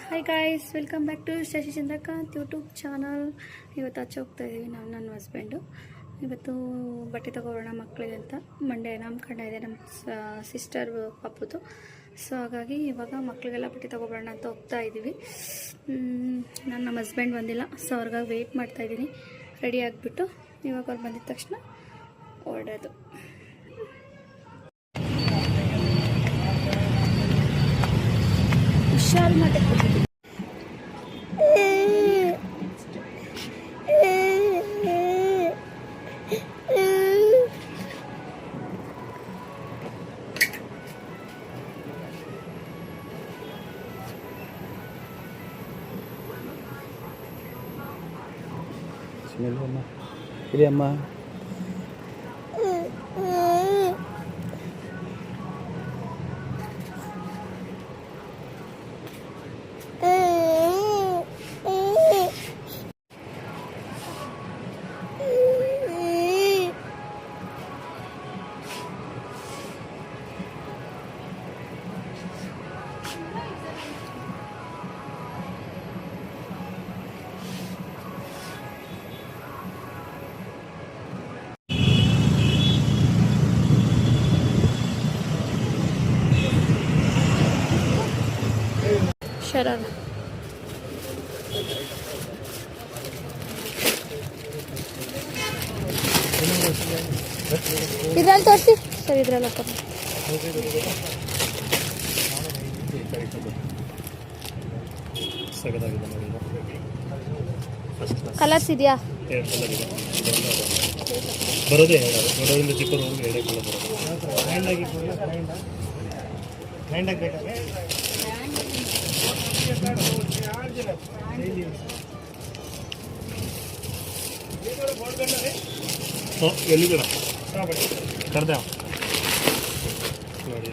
Hi guys, welcome back to Shashi Chandrakant YouTube channel. ಇವತ್ತು ಆಚೆ ಹೋಗ್ತಾ ಇದ್ದೀವಿ ನಾವು ನನ್ನ ಹಸ್ಬೆಂಡು. ಇವತ್ತು ಬಟ್ಟೆ ತೊಗೊಳ್ಳೋಣ ಮಕ್ಕಳಿಗೆ ಅಂತ. ಮಂಡೇ ನಾಮಕರಣ ಇದೆ ನಮ್ಮ ಸಿಸ್ಟರ್ ಪಾಪುದು. ಸೊ ಹಾಗಾಗಿ ಇವಾಗ ಮಕ್ಕಳಿಗೆಲ್ಲ ಬಟ್ಟೆ ತೊಗೊಳ್ಳೋಣ ಅಂತ ಹೋಗ್ತಾ ಇದ್ದೀವಿ. ನಾನು ನಮ್ಮ ಹಸ್ಬೆಂಡ್ ಬಂದಿಲ್ಲ, ಸೊ ಅವ್ರಿಗಾಗಿ ವೆಯ್ಟ್ ಮಾಡ್ತಾಯಿದ್ದೀನಿ. ರೆಡಿ ಆಗಿಬಿಟ್ಟು ಇವಾಗ ಅವ್ರು ಬಂದಿದ ತಕ್ಷಣ ಹೊರಡೋದು. ಹುಷಾರು ಮತ್ತೆ Bismillah, ini Amma. ಶರಾರ ಇದ್ರಲ್ಲಿ ತೋರಿಸಿ ಸರ್. ಇದ್ರಲ್ಲ ಕಲರ್ಸ್ ಇದೆಯಾ? ಬರೋದೇ ದೊಡ್ಡವರಿಂದ ಚಿಕ್ಕವರೆಗೂ ಎರಡೇ ಕಲರ್ ಬರೋದು. ಎಲ್ಲಿ ಬೇಡ ಕರ್ದೆ ನೋಡಿ.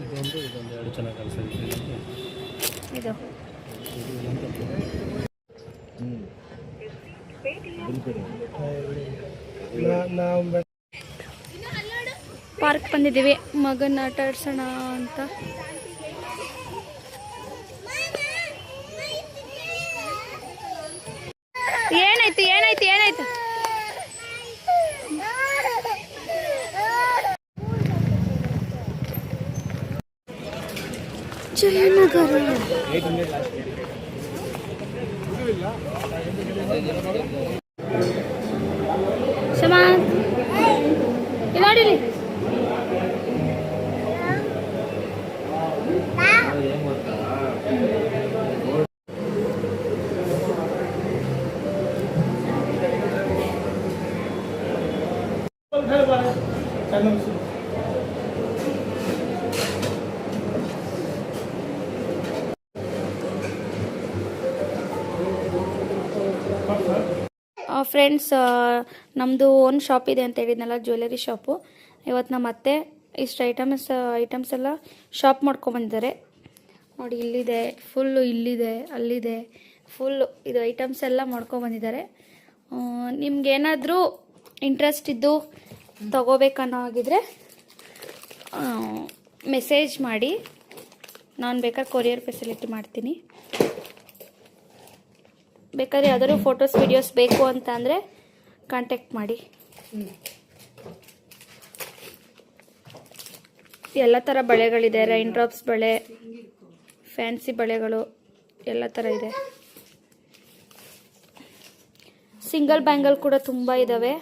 ಇದೊಂದು ಎರಡು ಚೆನ್ನಾಗಿ ಕಾಣಿಸ್ತದೆ. ಇದು ಪಾರ್ಕ್ ಬಂದಿದ್ದೀವಿ ಮಗನ ಆಟ ಆಡ್ಸೋಣ ಅಂತ. ಏನಾಯ್ತು ಏನಾಯ್ತು ಏನಾಯ್ತು? ಜಯನಗರ ಸಮಾನ್ ಇಲ್ಲಾಡಿಲಿ. ಫ್ರೆಂಡ್ಸ್, ನಮ್ಮದು ಓನ್ ಶಾಪ್ ಇದೆ ಅಂತ ಹೇಳಿದ್ನಲ್ಲ, ಜ್ಯುವೆಲರಿ ಶಾಪು. ಇವತ್ತು ನಮ್ಮ ಅತ್ತೆ ಇಷ್ಟು ಐಟಮ್ಸ್ ಎಲ್ಲ ಶಾಪ್ ಮಾಡ್ಕೊಂಬಂದಿದ್ದಾರೆ ನೋಡಿ. ಇಲ್ಲಿದೆ ಫುಲ್ಲು, ಇಲ್ಲಿದೆ, ಅಲ್ಲಿದೆ ಫುಲ್ಲು. ಇದು ಐಟಮ್ಸ್ ಎಲ್ಲ ಮಾಡ್ಕೊಂಬಂದಿದ್ದಾರೆ. ನಿಮ್ಗೇನಾದರೂ ಇಂಟ್ರೆಸ್ಟ್ ಇದ್ದು ತಗೋಬೇಕನ್ನೋ ಆಗಿದ್ರೆ ಮೆಸೇಜ್ ಮಾಡಿ, ನಾನು ಬೇಕಾದ್ರೆ ಕೊರಿಯರ್ ಫೆಸಿಲಿಟಿ ಮಾಡ್ತೀನಿ. ಬೇಕಾದ್ರೆ ಯಾವ್ದಾದ್ರು ಫೋಟೋಸ್ ವಿಡಿಯೋಸ್ ಬೇಕು ಅಂತ ಅಂದರೆ ಕಾಂಟ್ಯಾಕ್ಟ್ ಮಾಡಿ. ಎಲ್ಲ ಥರ ಬಳೆಗಳಿದೆ, ರೈನ್ ಡ್ರಾಪ್ಸ್ ಬಳೆ, ಫ್ಯಾನ್ಸಿ ಬಳೆಗಳು ಎಲ್ಲ ಥರ ಇದೆ. ಸಿಂಗಲ್ ಬ್ಯಾಂಗಲ್ ಕೂಡ ತುಂಬ ಇದ್ದಾವೆ.